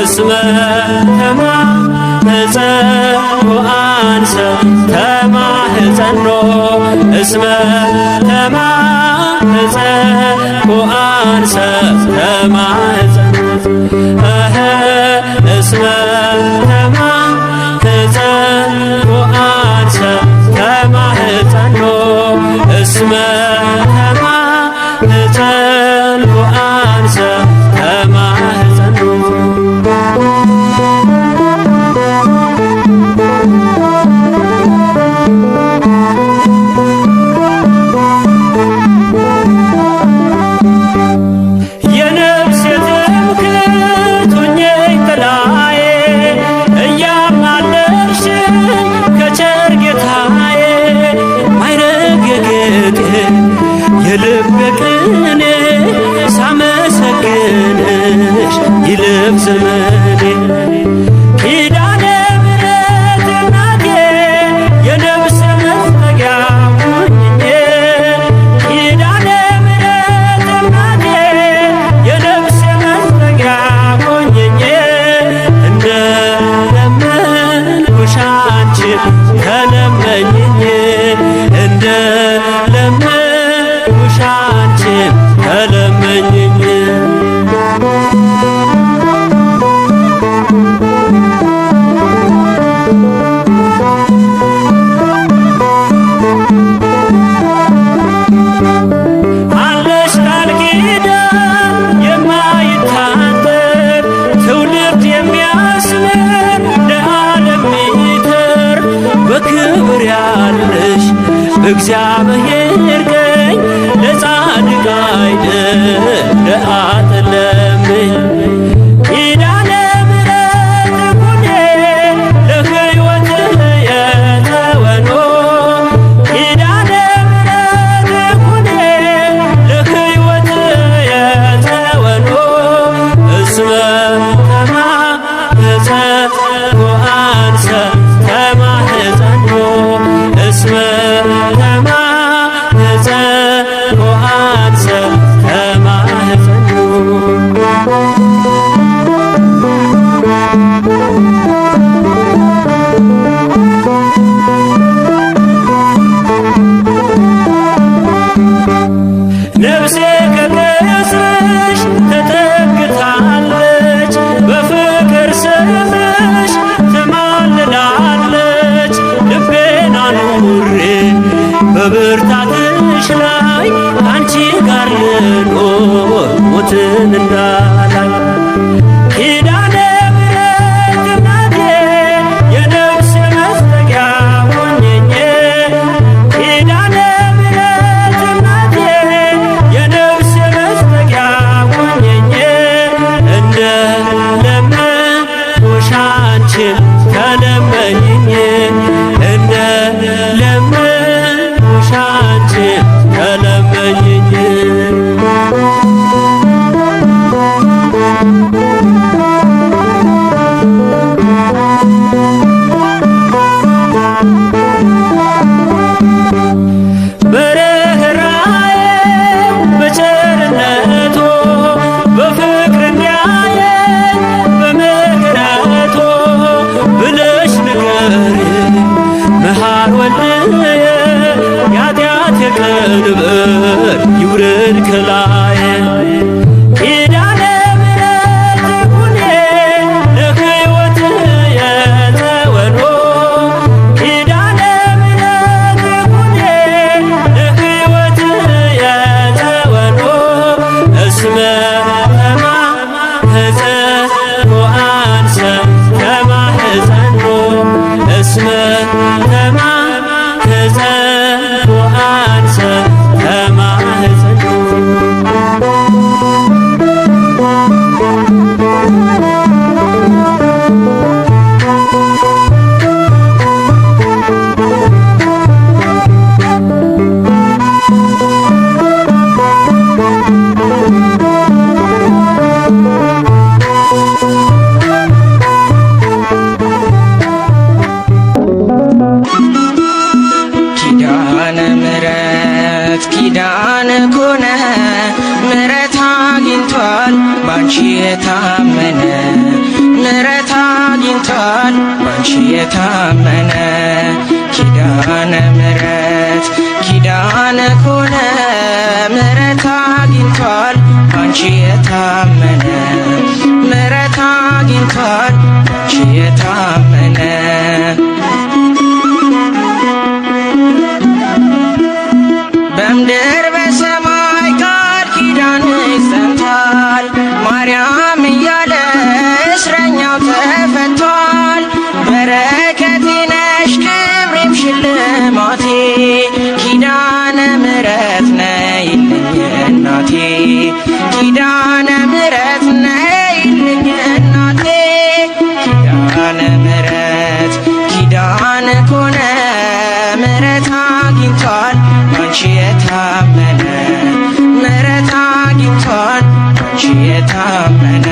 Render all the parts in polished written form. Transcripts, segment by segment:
እስመ ተማኅፀንኩ አንሰ ተማኅፀንኩ እስመ ተማኅፀንኩ አንሰ ተማኅፀንኩ እስመ ተማኅፀንኩ አንሰ ተማኅፀንኩ የልቤ ሳመሰግንሽ ይለፍ ዘመኔ ኪዳነ ምሕረት እናቴ የነፍስ መጠጊያ ሁኚኝ ኪዳነ ምሕረት እናቴ የነፍስ መጠጊያ ሁኚኝ እንደለመንኩሽ አንቺን ተለመኝኝ እንደለመንኩሽ አንቺን ተለመኝኝ አለሽ ቃል ኪዳን የማይታጠር ትውልድ የሚያስምር ለዓለም ሚተርፍ በክብር ያለሽ በእግዚአብሔር ቀኝ ለጻድቅ አይደል ለኃጥእ ለምኝ ኪዳነ ምሕረት ኩኔ ለሕይወት የተወኖ ኪዳነ ምሕረት ኩኔ ለሕይወት የተወኖ እስመ ተማኅፀንኩ አንሰ ተማኅፀንኩ እስመ ተማኅፀንኩ አንሰ ተማኅፀንኩ ነፍሴ ከቅጽርሽ ተጠግታለች በፍቅር ስምሽ ትማልላለች ልቤን አኑሬ በብርታትሽ ላይ አንቺ ጋር ልኖር ሞትን እንዳላይ ኪዳነ ምሕረት እናቴ የነፍስ መጠጊያ ሁኚኝ ኪዳነ ምሕረት እናቴ የነፍስ መጠጊያ ሁኚኝ እንደለመንኩሽ አንቺን ተለመኝኝ እንደለመንኩሽ አንቺን ተለመኝኝ በርኅራኄው በቸርነቱ በፍቅር እንዲያየን በምሕረቱ ብለሽ ንገሪኝ መሐር ወልድየ የኃጢአቴ ቀንበር ይውረድ ከላዬ ኪዳነ ምሕረት ኩኔ ለሕይወት የተወኖ ኪዳነ ምሕረት ኩኔ ለሕይወት የተወኖ እስመ ተማኅፀንኩ አንሰ ተማኅፀንኩ እስመ ተማኅፀንኩ አንሰ ተማኅፀንኩ ባንቺ የታመነ ምሕረት አግኝቷል ባንቺ የታመነ ኪዳነ ምሕረት ኪዳነ ኮነ ምሕረት አግኝቷል ባንቺ የታመነ ምሕረት አግኝቷል ባንቺ የታመነ በምድር በሰማይ ቃል ኪዳንሽ ጸንቷል ማርያም እያለ እስረኛው ተፈቷል። በረከቴ ነሽ ክብሬም ሽልማቴ ኪዳነ ምሕረት ነይልኝ እናቴ ኪዳነ ምሕረት ነይልኝ እናቴ ኪዳነ ምሕረት ኪዳነ ኮነ ምሕረት አግኝቷል ባንቺ የታመነ ምሕረት አግኝቷል ባንቺ የታመነ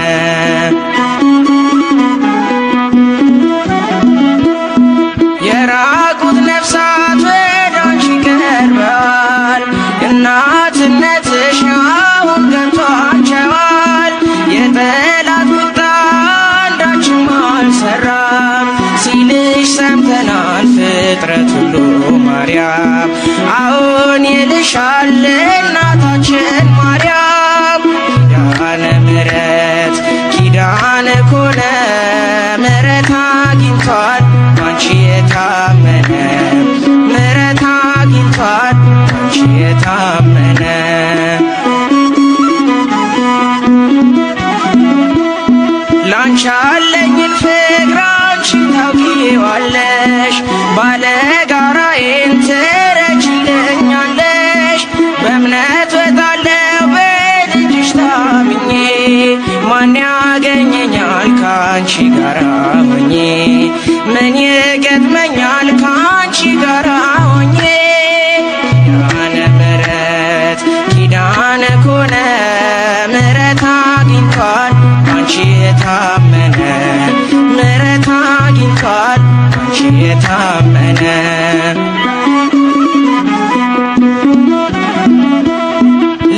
የራቁት ነፍሳት ወደ አንቺ ቀርበዋል እናትነትሽ አሁን ገብቷቸዋል። የጠላት ቁጣ አንዳችም አልሰራም ሲልሽ ሰምተናል ፍጥረት ሁሉ ማርያም አሁን ይልሻል እናታችን ማርያም ኪዳነ ምሕረት ኪዳነ ኮነ ምሕረት አግኝቷል ባንቺ የታመነ ምሕረት አግኝቷል ባንቺ የታመነ ላንቺ ያለኝን ፍቅር አንቺ ታውቂዋለሽ ባለጋራዬን ትረጂልኛለሽ በእምነት ወጣለሁ በልጅሽ ታምኜ ማን ያገኘኛል ካንቺ ጋራ ሆኜ ምን ይገጥመኛል ካንቺ ጋራ ሆኜ ኪዳነ ምሕረት ኪዳነ ኮነ ምሕረት አግኝቷል ባንቺ የታመነ ምሕረት አግኝቷል ባንቺ የታመነ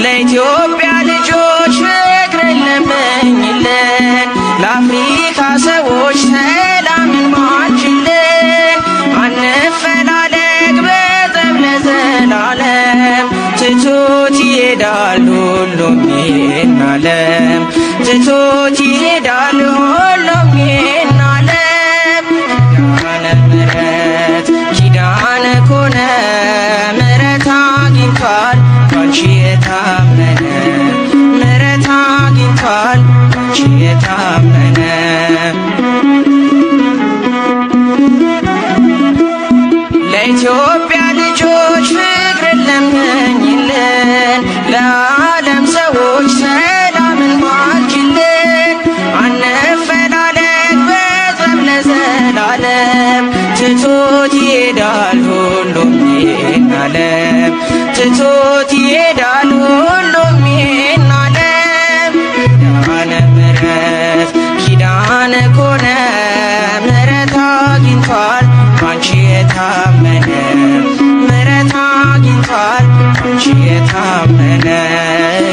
ለኢትዮጵያ ልጆች ፍቅርን ለምኝልን ለአፍሪካ ሰዎች ሰላምን ማልጅልን አንፈላለግ በጠብ ለዘላለም ትቶት ይሄዳል ሁሉም ይህን ዓለም ትቶት ይሄዳል ሁሉም ይህን ዓለም ኪዳነ ምሕረት ኪዳነ ኮነ ምሕረት አግኝቷል ባንቺ የታመነ ምሕረት አግኝቷል ባንቺ የታመነ ለኢትዮጵያ ልጆች ፍቅርን ለምኝልን ለዓለም ሰዎች ሰላምን ማልጅልን አንፈላለግ በጠብ ለዘላለም ትቶት ይሄዳል ሁሉም ይህን ዓለም ትቶት ይሄዳል ሁሉም ይህን ዓለም ኪዳነ ምሕረት ኪዳነ ኮነ ምሕረት አግኝቷል ባንቺ የታመነ ምሕረት አግኝቷል ባንቺ የታመነ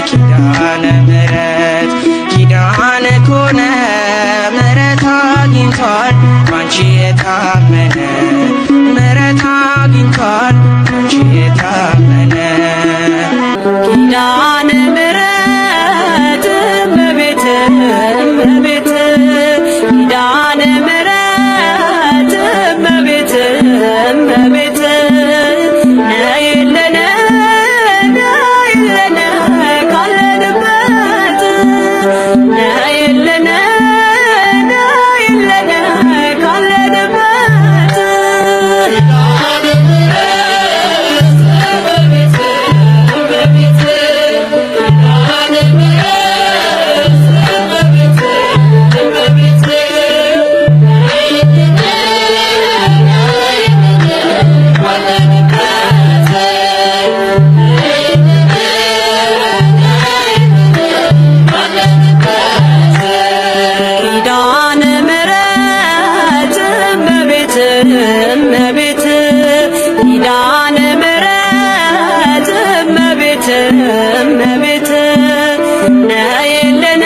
ኪዳነ ምሕረት ኪዳነ ኮነ ምሕረት አግኝቷል ባንቺ የታመነ ምሕረት አግኝቷል ባንቺ የታመነ ኪዳነ ምሕረት እመቤት እመቤት ኪዳነ ምሕረት እመቤት እመቤት ነይልን ነይልን ካለንበት ነይልን ነይልን ካለንበት እመቤት ኪዳነ ምሕረት እመቤት እመቤት ነይልን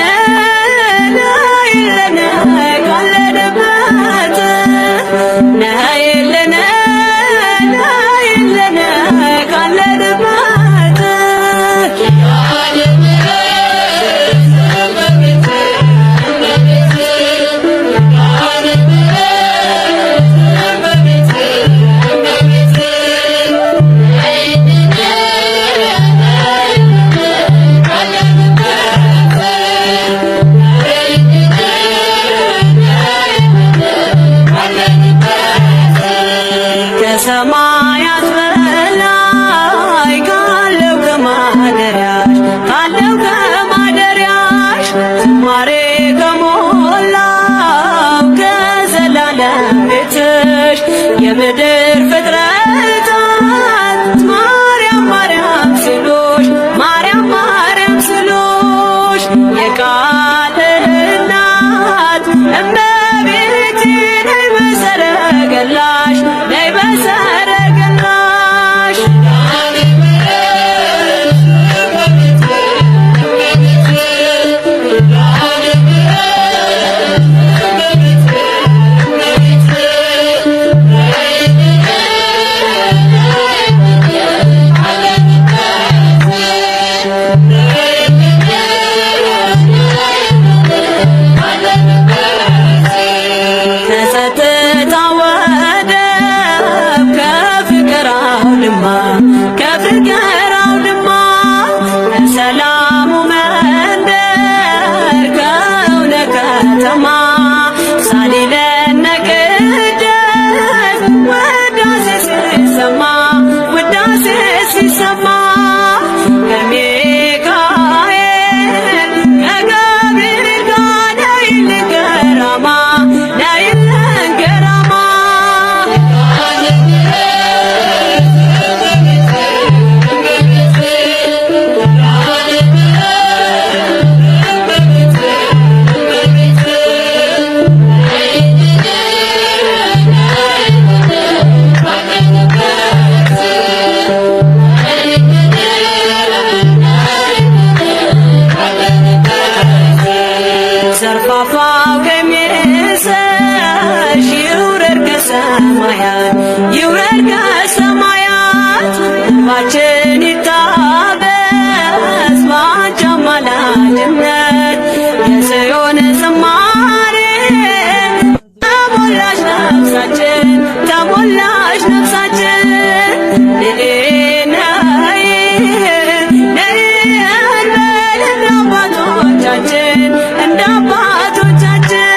የምድር ፍጥረታት ማርያም ማርያም ሲሉሽ ማርያም ማርያም ሲሉሽ የቃል እናት እመቤቴ ነይ በሰረገላሽ ነይ በሰረገላሽ ከፍቅር አውድማ ከሰላሙ መንደር ከእውነ ከተማ ሳሊለነ ቅደስ ውዳሴ ሲሰማ ውዳሴ ሲሰማ ከሚካኤል ከገብርኤል ጋር ነይልን ገራማ ነይልን ገራማ ዘርፋፋው ገሚሰሽ ይውረድ ከሰማያት ይውረድ ከሰማያት እንባችን ይታበስ ባንቺ አማላጅነት የጽዮን ዝማሬ ተሞላሽ ነፍሳችን ተሞላሽ ነፍሳችን ነይ ነይ እንበል እንደ አባቶቻችን እንደ አባቶቻችን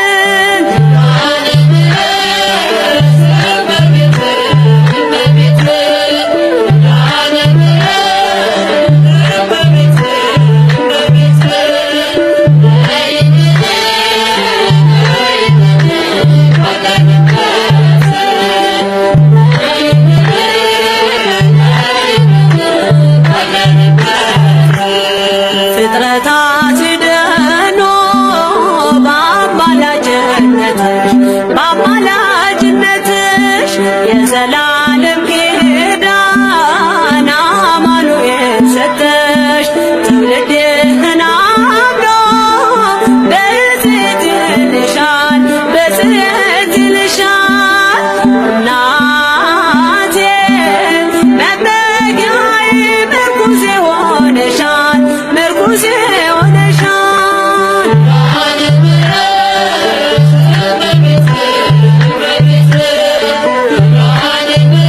ፍጥረታት ሲደኑ በአማላጅነትሽ የዘላለም ኪዳን አማኑኤል ሰጠሽ ትውልድህን አምኖ በጽዮን ይልሻል በጽዮን ይልሻል እናቴ መጠጊያዬ ምርኩዜ ሆነሻል ምርኩዜ ሆነሻል Amen.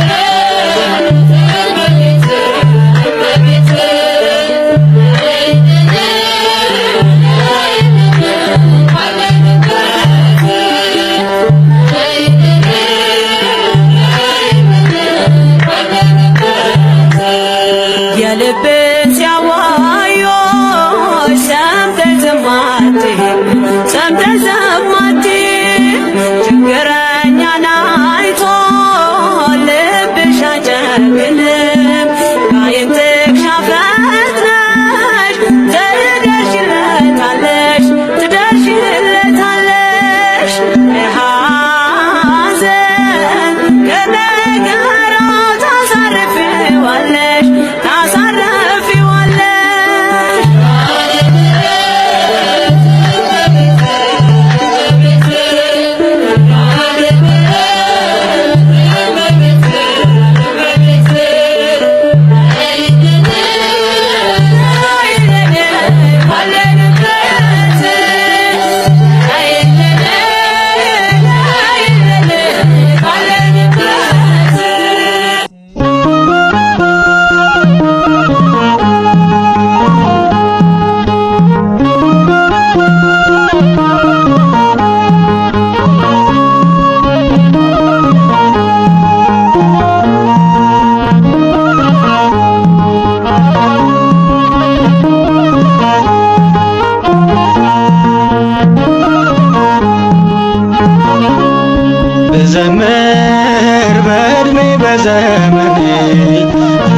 ልዘምር በዕድሜ በዘመኔ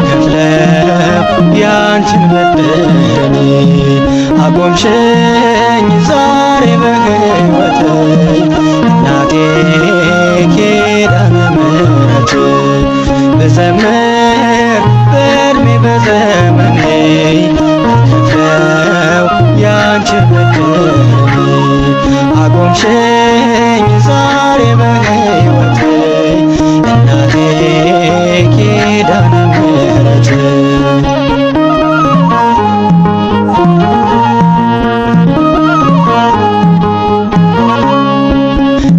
ከፍለው ያንቺን በደሌ አቆምሽኝ ዛሬ በሕይወቴ እናቴ ኪዳነ ምሕረት ልዘምር በዕድሜ በዘመኔ ከፍለው ያንቺን በደሌ አቆምሽኝ ዛሬ በሕይወቴ እናቴ ኪዳነ ምሕረት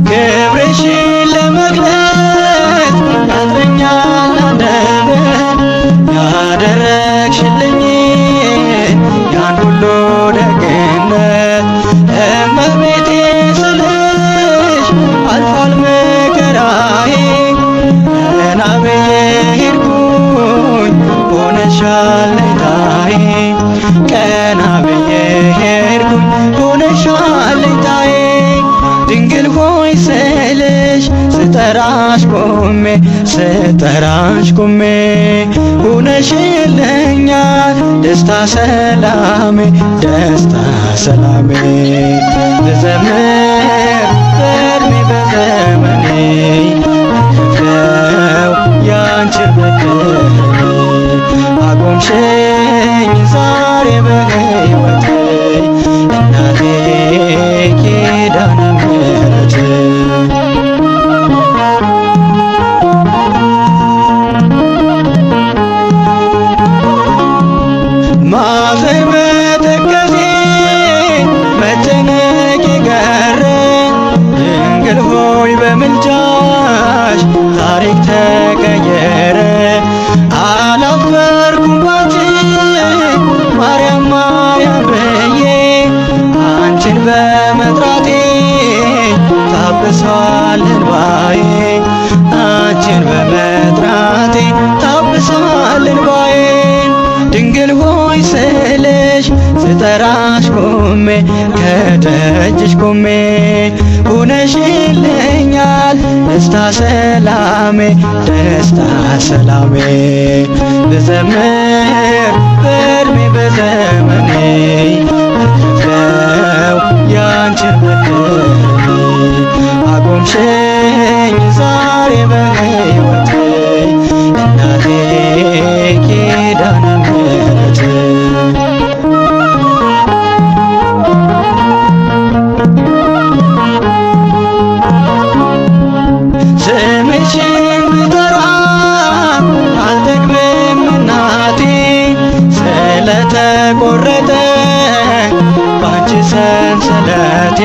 ክብርሽን ለመግለጽ ያጥረኛል አንደበት ያደረግሽልኝን ያን ሁሉ ደግነት እመቤቴ ስልሽ አልፏል መከራዬ ቀና ብዬ ሄድኩኝ ሆነሻል ለኝታዬ ቀና ብዬ ሄድኩኝ ሆነሻል ለኝታዬ ድንግል ሆይ ስልሽ ስጠራሽ ቆሜ ሆነሽልኛል ደስታ ሰላሜ ልዘምር በዕድሜ በዘመኔ ከፍለው ያንቺን በደሌ አቆምሽኝ ዛሬ በሕይወቴ እናቴ ኪዳነ ምሕረት ማዘን መተከዜ መጨነቄ ቀረ ድንግል ሆይ በምልጃሽ ታሪክ ተቀየረ አላፈርኩም ባንቺ ማርያም ማርያም ብዬ አንቺን በመጥራቴ ታብሷል እንባዬ አንቺን በመጥራቴ ታብሷል እንባዬ ድንግል ሆይ ስልሽ ስጠራሽ ከደጅሽ ቆሜ ሆነሽልኛል ደስታ ሰላሜ ልዘምር በዕድሜ በዘመኔ ከፍለው ያንቺን በደሌ አቆምሽኝ ዛሬ በሕይወቴ እናቴ ኪዳነ ምሕረት ስምሽን ብጠራ አልጠግብም እናቴ ስለተቆረጠ ባንቺ ሰንሰለቴ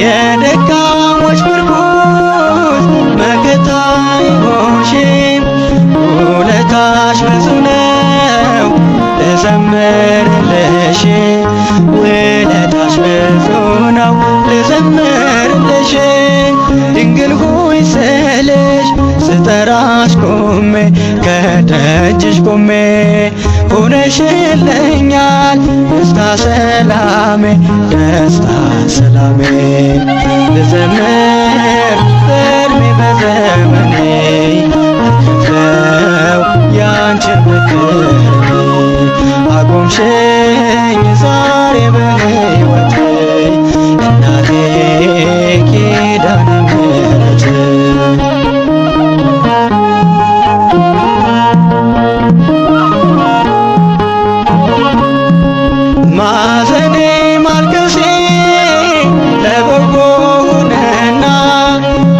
የደካሞች ምርኩዝ መከታ ይሆንሽም ውለታሽ ብዙ ነው ልዘምርልሽ ውለታሽ ብዙ ነው ልዘምርልሽ ድንግል ሆይ ስልሽ ስጠራሽ ከደጅሽ ቆሜ ሆነሽልኛል ደስታ ሰላሜ ልዘምር በዕድሜ በዘመኔ ከፍለው ያንቺን በደሌ አቆምሽኝ ዛሬ በሕይወቴ እናቴ ኪዳነ ምሕረት ማዘኔ ማልቀሴ ለበጎ ሆነና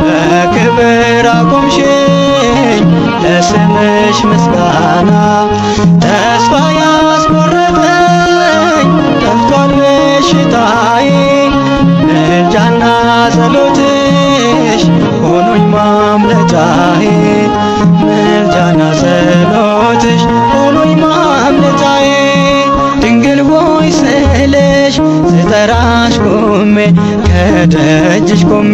በክብር አቆምሽኝ ለስምሽ ምስጋና ተስፋ ያስቆረጠኝ ጠፍቷል በሽታዬ ምልጃና ጸሎትሽ ሆኖኝ ማምለጫዬ ምልጃና ጸሎትሽ ሆኖኝ ማምለጫዬ ድንግል ሆይ ስልሽ ስጠራሽ ከደጅሽ ቆሜ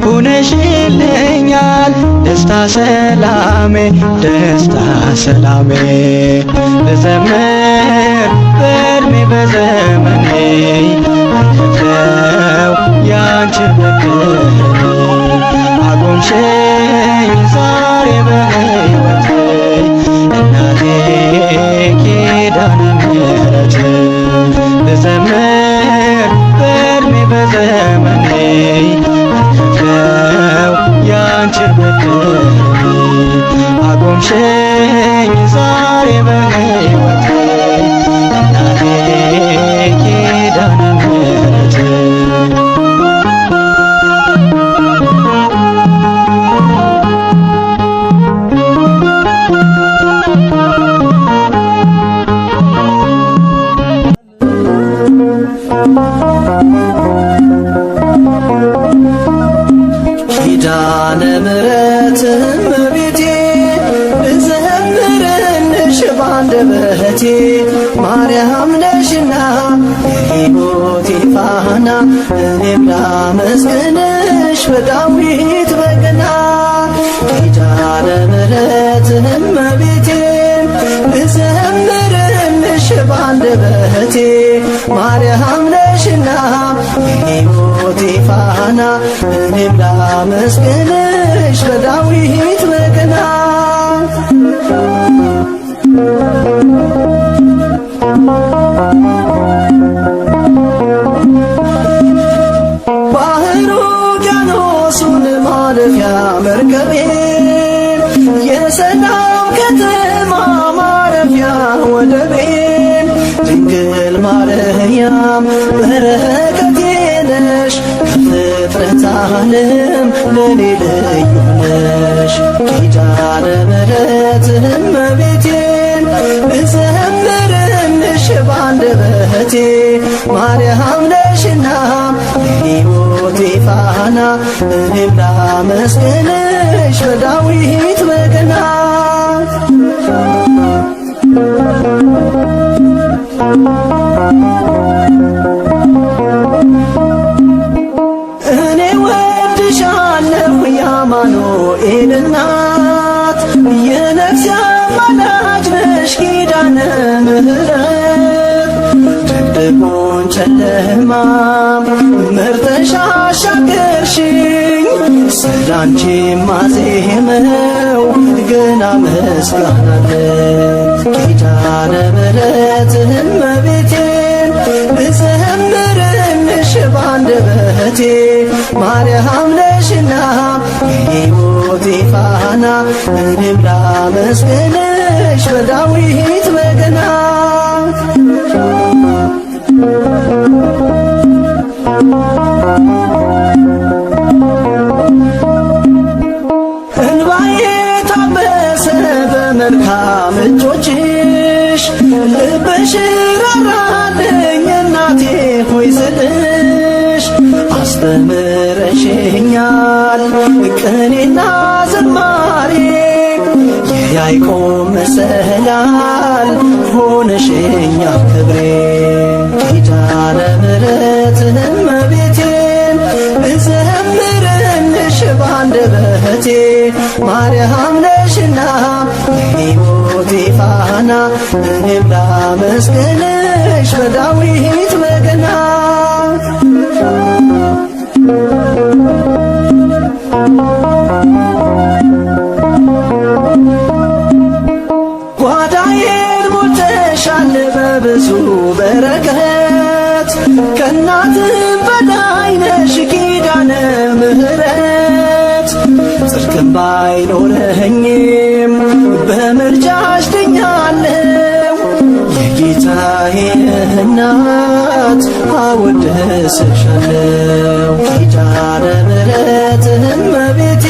ሆነሽልኛል ደስታ ሰላሜ ልዘምር በዕድሜ በዘመኔ ከፍለው ያንቺን በደሌ አቆምሽኝ ዛሬ በሕይወቴ እናቴ ኪዳነ ምሕረት ብዘምር በዕድሜ በዘመኔ አልከፍለው ያንቺን ብድር አቆምሽኝ ዛሬ በሕይወቴ እናቴ ኪዳነ ምሕረት ኪዳነ ምሕረት እመቤቴ ብዘምርልሽ ባንደበቴ ማርያም ነሽና የሕይወቴ ፋና እኔም ላመስግንሽ በዳዊት በገና ኪዳነ ምሕረት እመቤቴ ብዘምርልሽ ባንደበቴ ማርያም ነሽና የሕይወቴ ፋና እኔም ላመስግንሽ በዳዊት በገና ባህሩ ውቅያኖሱን ማለፊያ መርከቤ የሰላም ከተማ ማረፊያ ወደቤ ድንግል ማርያም በረከቴ ነሽ ከፍጥረት ዓለም ለኔ ልዩ ነሽ ኪዳነ ምሕረት እመቤቴ ብዘምርልሽ ባንደበቴ ማርያም ነሽና የሕይወቴ ፋና እኔም ላመስግንሽ በዳዊት በገና እኔ ወድሻለሁ የአማኑኤል እናት የነፍሴ አማላጅ ነሽ ኪዳነ ምሕረት ድቅድቁን ጨለማ መርተሽ አሻገርሽኝ ስላንቺ ማዜመው ገና ምስጋና አለኝ ኪዳነ ምሕረት እመቤቴ ብዘምርልሽ ባንደበቴ ማርያም ነሽና የሕይወቴ ፋና እኔም ላመስግንሽ በዳዊት በገና እንባዬ ታበሰ በመልካም እጆችሽ ልብሽ ራራልኝ እናቴ ሆይ ስልሽ አስተምረሽኛል ቅኔና ዝማሬ የያዕቆብ መሰላል ሆነሽኛል ክብሬ ኪዳነ ምሕረት እመቤቴ ብዘምርልሽ ባንደበቴ ማርያም ነሽና የሕይወቴ ፋና እኔም ላመስግንሽ በዳዊት በገና ጓዳዬን ሞልተሻል በብዙ በረከት ከእናትም በላይ ነሽ ኪዳነ ምሕረት ጽድቅም ባይኖረኝም በምልጃሽ ድኛለሁ የጌታዬ እናት አወድስሻለሁ ኪዳነ ምሕረት እመቤቴ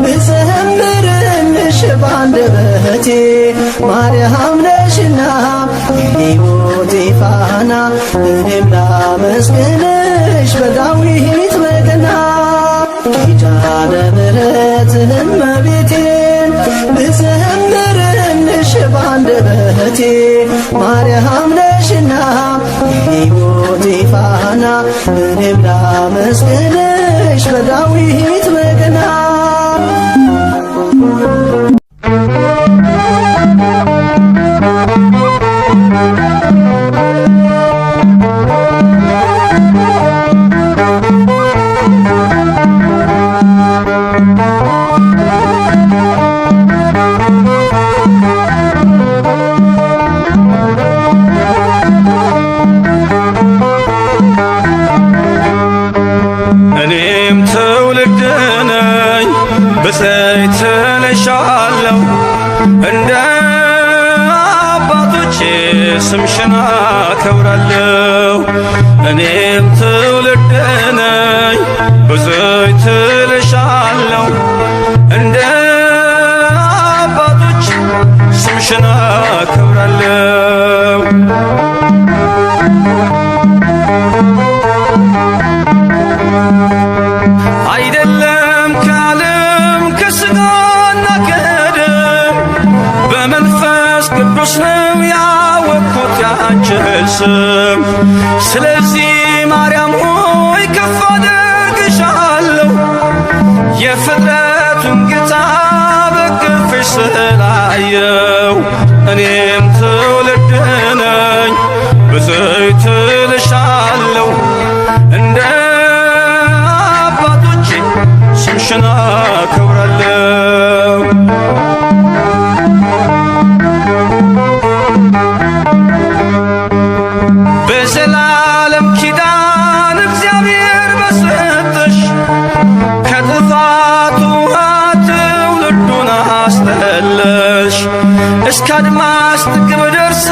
ብዘምርልሽ ባንደበቴ ማርያም ነሽና የሕይወቴ ፋና እኔም ላመስግንሽ በዳዊት በገና ኪዳነ ምሕረት እመቤቴ ብዘምርልሽ ባንደበቴ ማርያም ነሽና የሕይወቴ ፋና እኔም ላመስግንሽ በዳዊት በገና እልሻለሁ እንደ አባቶቼ ስምሽን አከብራለሁ። እኔም ትውልድ ነኝ ብፅዕት እልሻለሁ እንደ አባቶች ስምሽን አከብራለሁ። አይደለም ከዓለም ከሥጋና ከደም በመንፈስ ቅዱስ ነው ያወቅሁት ያንቺን ስም። ስለዚህ ማርያም ሆይ ከፍ አደርግሻለሁ የፍጥረቱን ጌታ በክንፍሽ ስላየው። እኔም ትውልድ ነኝ ብፅዕት እልሻለሁ እንደ አባቶቼ ስምሽን አከብራለሁ። በዘላለም ኪዳን እግዚአብሔር በሰጠሽ ከጥፋት ውሃ ትውልዱን አስጠለሽ። እስከ አድማስ ጥግ ብደርስ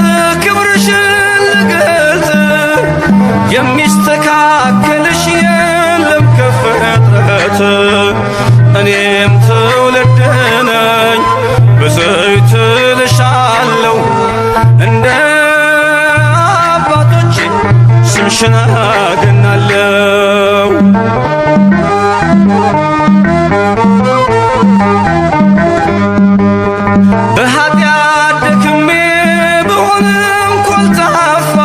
ክብርሽን ልገልጥ የሚስተካከልሽ የለም ከፍጥረት። እኔም ትውልድ ነኝ ብፅዕት እልሻለሁ እንደ አባቶቼ ስምሽን አገናለሁ። በኃጢአት ደክሜ ብሆንም ኮልታፋ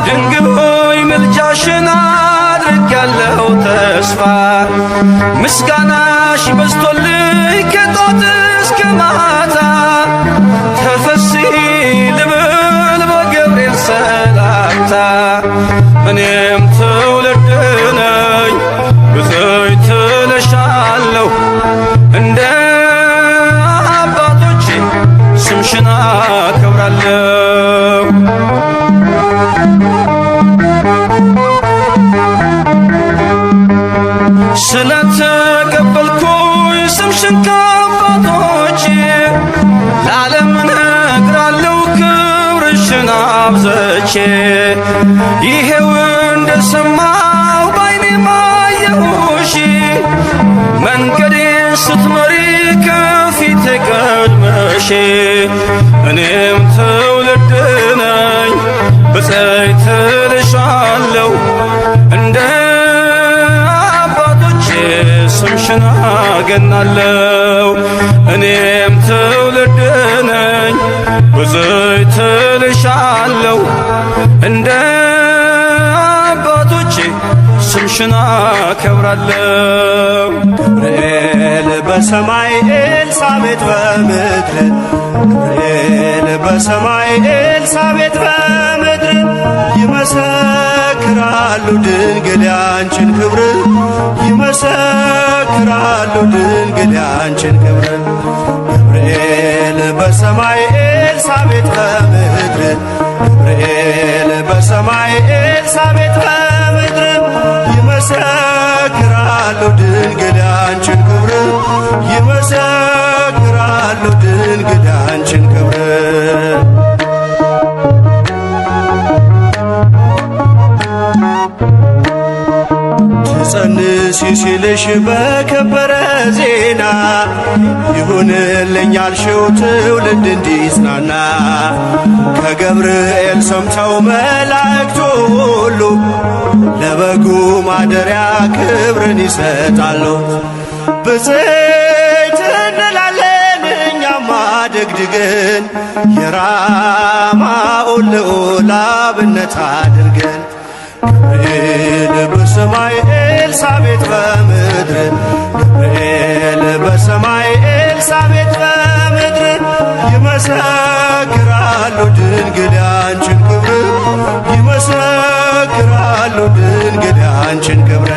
ድንግል ሆይ ምልጃሽን አድርጌያለሁ ተስፋ። ምስጋናሽ በዝቶልኝ ከጧት እስከ ማታ ተፈሥሒ ልብል በገብርኤል ሰላምታ። እኔም ትውልድ ነኝ ብፅዕት እልሻለሁ እንደ አባቶቼ ስምሽን አከብራለሁ። ስለተቀበልኩኝ ስምሽን ከአባቶቼ ለዓለም እነግራለሁ ክብርሽን አብዝቼ። ይሄው እንደሰማሁ ባይኔ አየሁሽ መንገዴን ስትመሪ ከፊቴ ቀድመሽ። እኔም ትውልድ ነኝ ብፅዕት እልሻለሁ እንደ አባቶቼ ስምሽን አገናለሁ። እኔም ትውልድ ነኝ ብፅዕት እልሻለሁ እንደ አባቶቼ ስምሽን አከብራለሁ። ገብርኤል በሰማይ ኤልሳቤጥ በምድር ገብርኤል በሰማይ ኤልሳቤጥ በምድር ይመሰክራሉ ድንግል ያንቺን ክብር ይመሰክራሉ ድንግል ያንቺን ክብር። ገብርኤል በሰማይ ኤልሳቤጥ በምድር ገብርኤል በሰማይ ኤልሳቤጥ በምድር ይመሰክራሉ ድንግል ያንቺን ክብር ይመሰክራሉ ድንግል ያንቺን ክብር። ትጸንሲ ሲልሽ በከበረ ዜና ይሁንልኝ ያልሽው ትውልድ እንዲጽናና ከገብርኤል ሰምተው መላእክቱ ሁሉ ለበጉ ማደሪያ ክብርን ይሰጣሉ። ብፅዕት እንላለን እኛማ ደግድገን የራማውን ልዑል አብነት አድርገን። ገብርኤል በሰማይ ኤልሳቤጥ በምድር ገብርኤል በሰማይ ኤልሳቤጥ በምድር ይመሰክራሉ ድንግል ያንቺን ክብር ይመሰክራሉ ድንግል ያንቺን ክብር።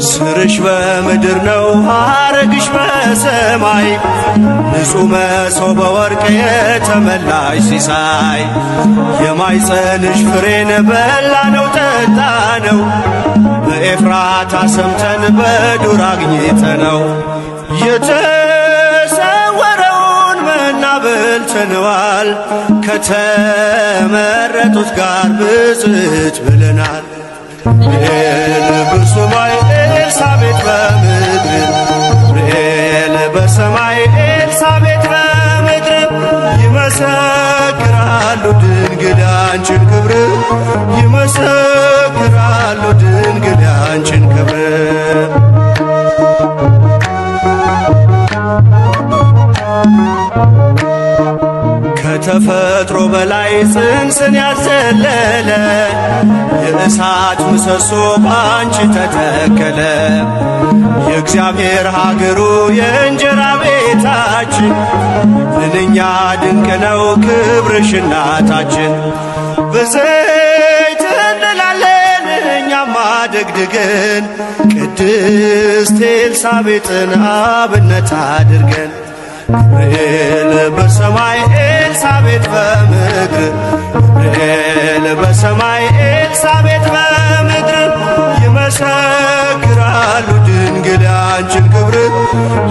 ስርሽ በምድር ነው ሐረግሽ በሰማይ ንጹሕ መሶበ ወርቅ የተመላሽ ሲሳይ የማይጸንሽ ፍሬን በላነው ጠጣነው በኤፍራታ ሰምተን በዱር አግኝተነው የተሰወረውን መና በልተነዋል ከተመረጡት ጋር ብፅዕት ብለናል። ገብርኤል በሰማይ ኤልሳቤጥ በምድር ገብርኤል በሰማይ ኤልሳቤጥ በምድር ይመሰክራሉ ድንግል ያንቺን ክብር ይመሰክራሉ ድንግል ያንቺን ክብር ከተፈጥሮ በላይ ጽንስን ያዘለለ የእሳት ምሰሶ ባንቺ ተተከለ። የእግዚአብሔር ሀገሩ የእንጀራ ቤታችን ምንኛ ድንቅ ነው ክብርሽ እናታችን። በዘይት እንላለን እኛም አደግድገን ቅድስት ኤልሳቤጥን አብነት አድርገን ገብርኤል በሰማይ ኤልሳቤጥ በምድር ገብርኤል በሰማይ ኤልሳቤጥ በምድር ይመሰክራሉ ድንግል ያንቺን ክብር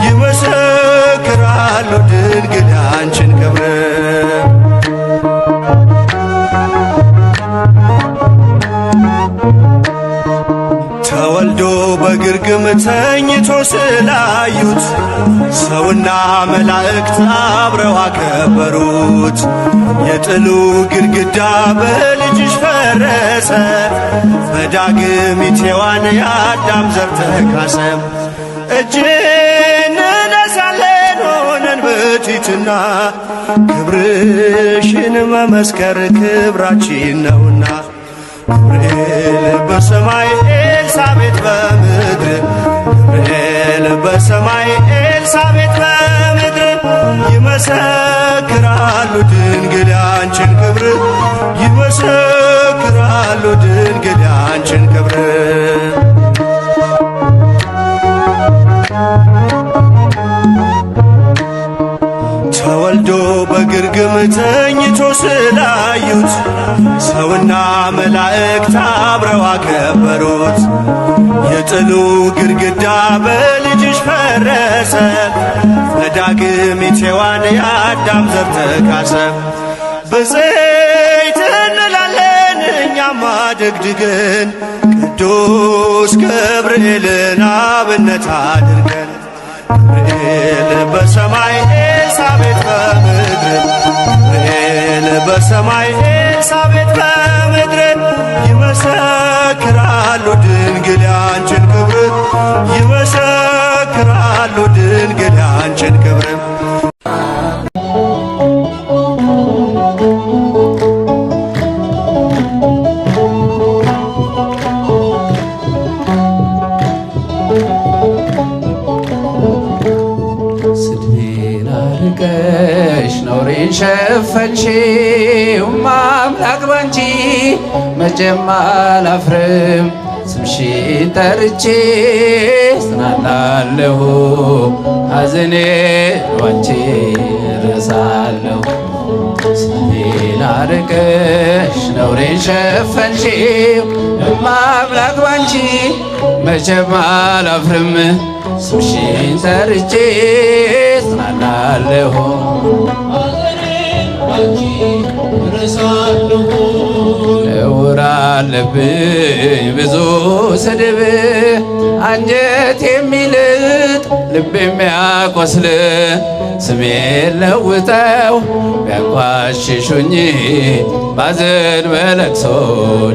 ይመሰክራሉ ድንግል ያንቺን ክብር ተወልዶ በግርግም ተኝቶ ስላዩት ሰውና መላእክት አብረው አከበሩት። የጥሉ ግድግዳ በልጅሽ ፈረሰ በዳግሚት ሔዋን የአዳም ዘር ተካሰ። እጅ እንነሳለን ሆነን በትሕትና ክብርሽን መመስከር ክብራችን ነውና ገብርኤል በሰማይ ኤልሳቤጥ በምድር ገብርኤል በሰማይ ኤልሳቤጥ በምድር ይመሰክራሉ ድንግል ያንቺን ክብር ይመሰክራሉ ድንግል ያንቺን ክብር ተወልዶ በግርግም ተኝቶ ስላዩት ሰውና መላእክት አብረው አከበሩት። የጥሉ ግድግዳ በልጅሽ ፈረሰ በዳግሚት ሔዋን የአዳም ዘር ተካሰ። በዘይት እንላለን እኛም አደግድገን ቅዱስ ገብርኤልን አብነት አድርገን ገብርኤል በሰማይ ኤልሳቤጥ በምድር ገብርኤል በሰማይ ኤልሳቤጥ በምድር ይመሰክራሉ ድንግል ያንቺን ክብር ይመሰክራሉ ድንግል ያንቺን ክብር ሸፈንሽው አምላክ ባንቺ መቼም አላፍርም ስምሽን ጠርቼ ጽናናለሁ ሐዘኔ ባንቺ እረሳለሁ። ስሜን አርቀሽ ነውሬን ሸፈንሽው አምላክ ባንቺ መቼም አላፍርም ስምሽን ጠርቼ ጽናናለሁ ነውር አለብኝ ብዙ ስድብ አንጀት የሚልጥ ልብ የሚያቆስል ስሜን ለውጠው ቢያንቋሽሹኝ ባዘን በለቅሶ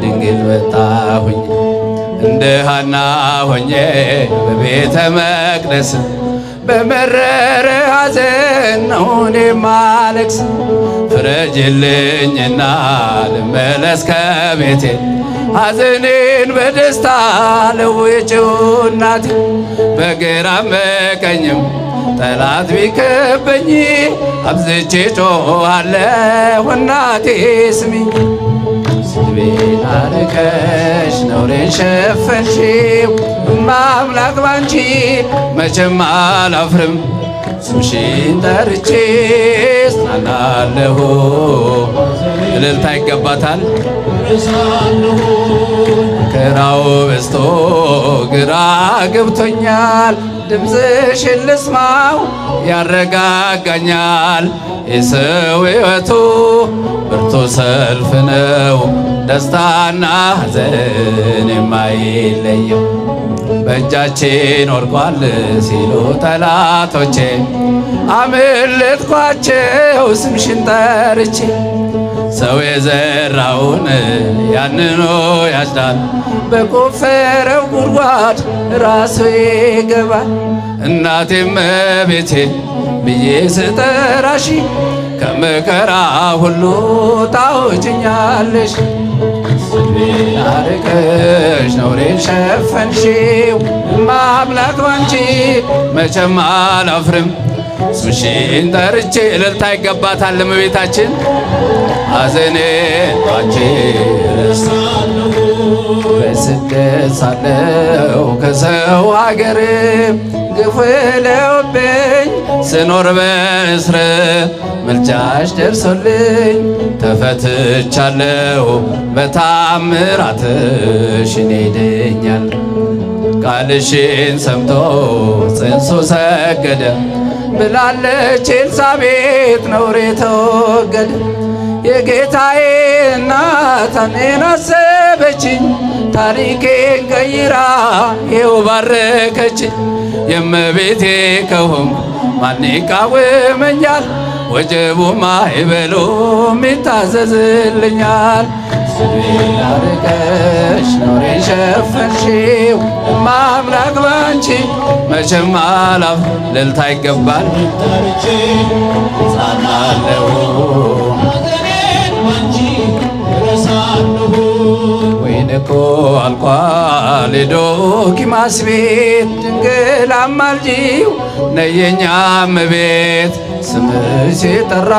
ድንግል መጣሁኝ። እንደ ሐና ሆኜ በቤተ መቅደስ በመረረ ሐዘን ነው እኔ ማለቅስ። ፍረጅልኝና ልመለስ ከቤቴ ሐዘኔን በደስታ ለውጭው እናቴ። በግራም በቀኝም ጠላት ቢከበኝ አብዝቼ ጮኻለሁ እናቴ ስሚኝ። ስድቤን አርቀሽ ነውሬን ሸፈንሽው አምላክ ባንቺ መቼም አላፍርም ስምሽን ጠርቼ ጽናናለሁ። እልልታ ይገባታል። መከራው በዝቶ ግራ ገብቶኛል፣ ድምፅሽን ልስማው ያረጋጋኛል። የሰው ሕይወቱ ብርቱ ሰልፍ ነው፣ ደስታና ሐዘን የማይለየው። በእጃችን ወድቋል ሲሉ ጠላቶቼ አመለጥኳቸው ስምሽን ጠርቼ። ሰው የዘራውን ያንኑ ያጭዳል፣ በቆፈረው ጉድጓድ ራሱ ይገባል። እናቴ እመቤቴ ብዬ ስጠራሽ ከመከራ ሁሉ ታውጭኛለሽ። ስድቤን አርቀሽ ነውሬን ሸፈንሽው፣ እማምላክ ባንቺ መቼም አላፍርም። ስምሽን ጠርቼ እልልታ ይገባታል እመቤታችን። ሐዘኔን ባንቺ ረሳለሁ፣ በስደት ሳለሁ ከሰው ሀገር ግፍ ለውብኝ ስኖር በእስር ምልጃሽ ደርሶልኝ ተፈትቻለሁ። በታምራትሽ እኔ ድኛለሁ። ቃልሽን ሰምቶ ጽንሱ ሰገደ ብላለች ኤልሳቤጥ ነውሬ ተወገደ። የጌታዬ እናት እኔን አሰበችኝ፣ ታሪኬን ቀይራ ይኸው ባረከችኝ። የእመቤቴ ከሆንኩ ማን ይቃወመኛል? ወጀቡማ ማዕበሉም ይታዘዝልኛል። ስድቤን አርቀሽ ነውሬን ሸፈንሽው፣ እማምላክ ባንቺ መቼም አላፍርም። እልልታ ይገባል። ጻናለሁ ወይን እኮ አልቋል ዶኪማስ ቤት፣ ድንግል አማልጂው ነይ የኛ እመቤት። ስምሽ ሲጠራ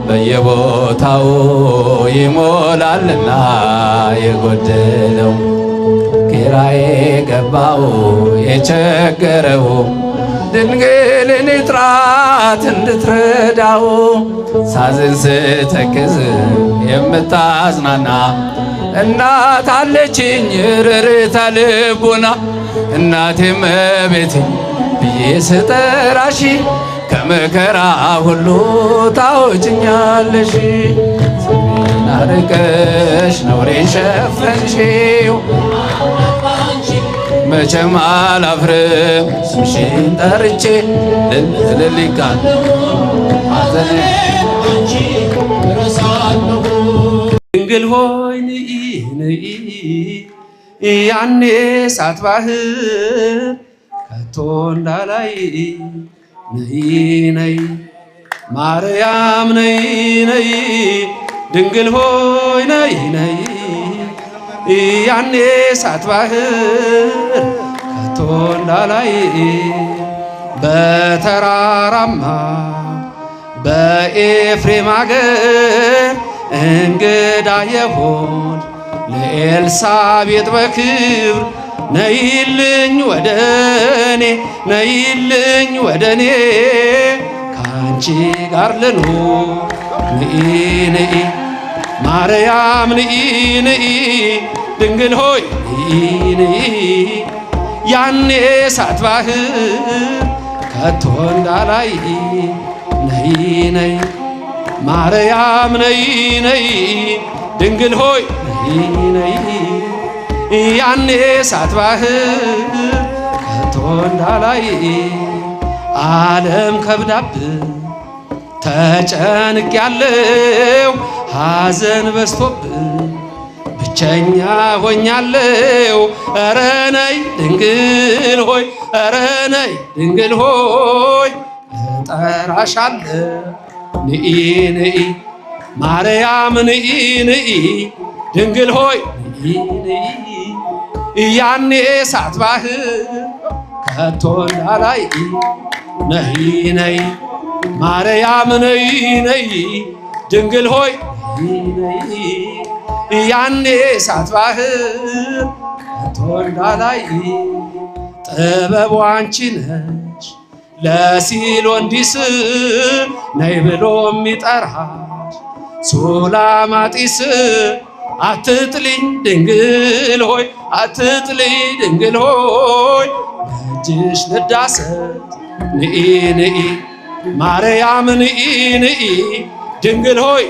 በየቦታው ይሞላልና የጎደለው፣ ኪራይ ገባው የቸገረው፣ ድንግልን ጥራት እንድትረዳው። ሳዝን ስተክዝ የምታዝናና እናት አለችኝ ርርተ ልቡና። እናቴ እመቤቴ ብዬ ስጠራሽ ከመከራ ሁሉ ታውጭኛለሽ። ስሜን አርቀሽ ነውሬን ሸፈንሽው፣ መቼም አላፍርም። ስምሽን ጠርቼ ልልልቃል ሐዘኔ ረሳለሁ። ድንግል ሆይ ንኢ ንኢ ያኔ እሳት ባህር ከቶ እንዳላይ ነይ ነይ ማርያም ነይ ነይ ድንግል ሆይ ነይ ነይ ያኔ እሳት ባህር ከቶ እንዳላይ በተራራማ በኤፍሬም አገር እንግዳ የሆን ለኤልሳቤጥ በክብር ነይልኝ ወደኔ ነይልኝ ወደኔ ካንቺ ጋር ልኑር ንኢ ንኢ ማርያም ንኢ ንኢ ድንግል ሆይ ንኢ ንኢ ያኔ እሳት ባህር ከቶ እንዳላይ ነይ ነይ ማርያም ነይ ነይ ድንግል ሆይ ነይ ነይ ያኔ እሳት ባህር ከቶ እንዳላይ ዓለም ከብዳብን ተጨንቅ ያለው ሐዘን በስቶብን ብቸኛ ሆኛለው። ኧረ ነይ ድንግል ሆይ ኧረ ነይ ድንግል ሆይ እጠራሻለሁ ንኢ ንኢ ማርያም ንኢ ንኢ ድንግል ሆይ ንኢ ንኢ ያኔ እሳት ባህር ከቶ እንዳላይ ነይ ነይ ማርያም ነይ ነይ ድንግል ሆይ ነይ ነይ ያኔ እሳት ባህር ከቶ እንዳላይ ጥበቡ አንቺ ነሽ ለሲሎንዲስ ነይ ብሎ የሚጠራሽ ሱላማጢስ አትጥሊኝ ድንግል ሆይ አትጥሊኝ ድንግል ሆይ በእጅሽ ልዳሰስ ንኢ ንኢ ማርያም ንኢ ንኢ ድንግል ሆይ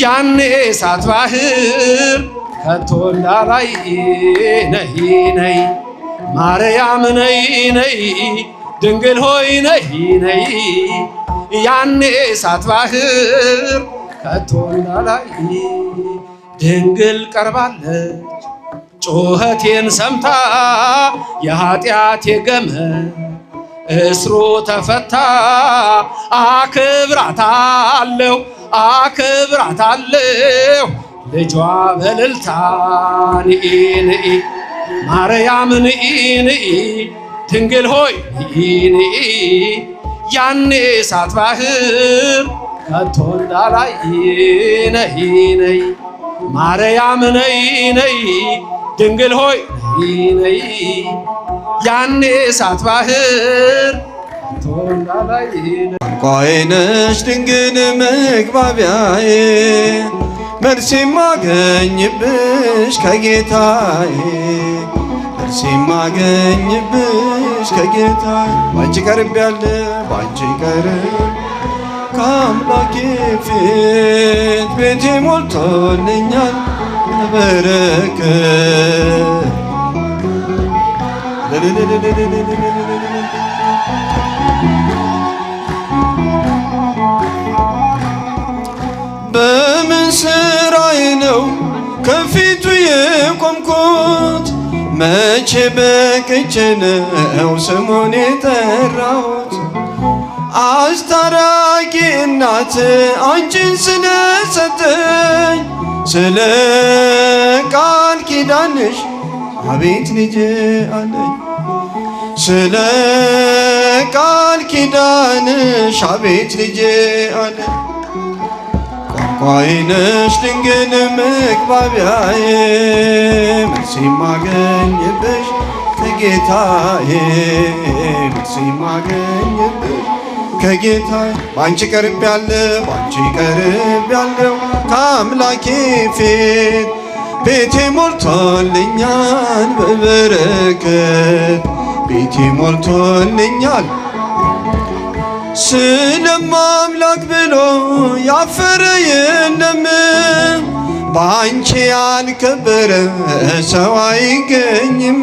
ያኔ እሳት ባህር ከቶ እንዳላይ ነይ ነይ ማርያም ነይ ነይ ድንግል ሆይ ነይ ነይ ያኔ እሳት ባህር ከቶ እንዳላይ ድንግል ቀርባለች ጩኸቴን ሰምታ የኃጢአቴ ገመድ እስሩ ተፈታ አክብራታለሁ አክብራታለሁ ልጇ በልልታ ንኢ ንኢ ማርያም ንኢ ንኢ ድንግል ሆይ ንኢ ንኢ ያኔ እሳት ባህር ከቶ እንዳላይ ነይ ነይ ማርያም ነይ ነይ ድንግል ሆይ ነይ ነይ ያኔ እሳት ባህር ከቶ እንዳላይ ቋንቋዬ ነሽ ድንግል መግባቢያዬ መልስ የማገኝብሽ ከጌታዬ መልስ የማገኝብሽ ከጌታዬ ባንቺ ቀርቤያለሁ ባንቺ ቀርብ ከአምላኬ ፊት ቤቴ ሞልቶልኛል በረከት በምን ስራዬ ነው ከፊቱ የቆምኩት? መቼ በቅቼ ነው ስሙን የጠራሁት? አስታራቂ እናት አንቺን ስለሰጠኝ ስለ ቃል ኪዳንሽ አቤት ልጄ አለኝ። ስለ ቃል ኪዳንሽ አቤት ልጄ አለኝ። ቋንቋዬ ነሽ ድንግል መግባቢያዬ መልስ የማገኝብሽ ከጌታዬ መልስ የማገኝብሽ ከጌታዬ ባንቺ ቀርቤያለሁ ባንቺ ቀርቤያለሁ ከአምላኬ ፊት ቤቴ ሞልቶልኛል በበረከት ቤቴ ሞልቶልኛል። ስለማምላክ ብሎ ያፈረ የለም ባንቺ ያልከበረ ሰው አይገኝም።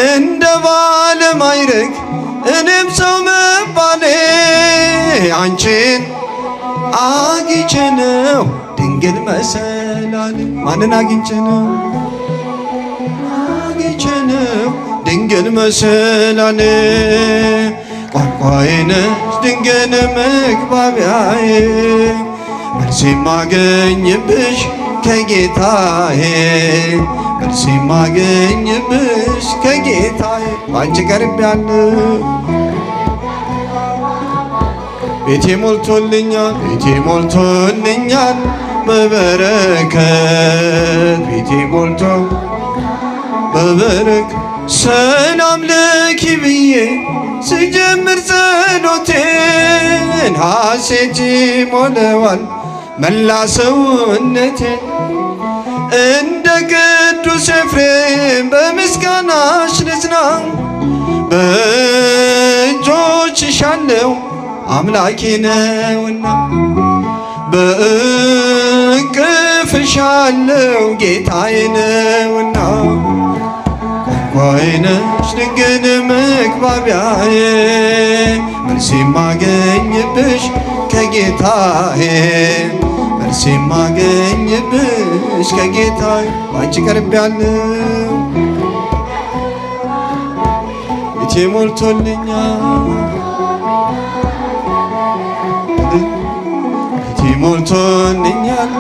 እንደ ባለ ማዕረግ እኔም ሰው መባሌ አንቺን አግኝቼ ነው ድንግል መሰላል። ማንን አግኝቼ ነው? አግኝቼ ነው ድንግል መሰላል። ቋንቋዬ ነሽ ድንግል መግባቢያዬ መልስ የማገኝብሽ ከጌታዬ መልስ የማገኝብሽ ከጌታዬ ባንቺ ቀርቤያለሁ ቤቴ ሞልቶልኛል ቤቴ ሞልቶልኛል በበረከት ቤቴ ሞልቶ በበረከት ሰላም ለኪ ብዬ ስጀምር ጸሎቴን ሐሴት ይሞላዋል መላ ሰውነቴን እንደ ቅዱስ ኤፍሬም በምስጋናሽ ልጽና በእጆችሽ አለው አምላኬ ነውና በእቅፍሽ አለው ጌታዬ ነውና ቋንቋዬ ነሽ ድንግል መግባቢያዬ መልስ የማገኝብሽ ከጌታዬ መልስ የማገኝብሽ ከጌታዬ ባንቺ ቀርቤያለሁ ቤቴ ሞልቶልኛል ቤቴ ሞልቶልኛል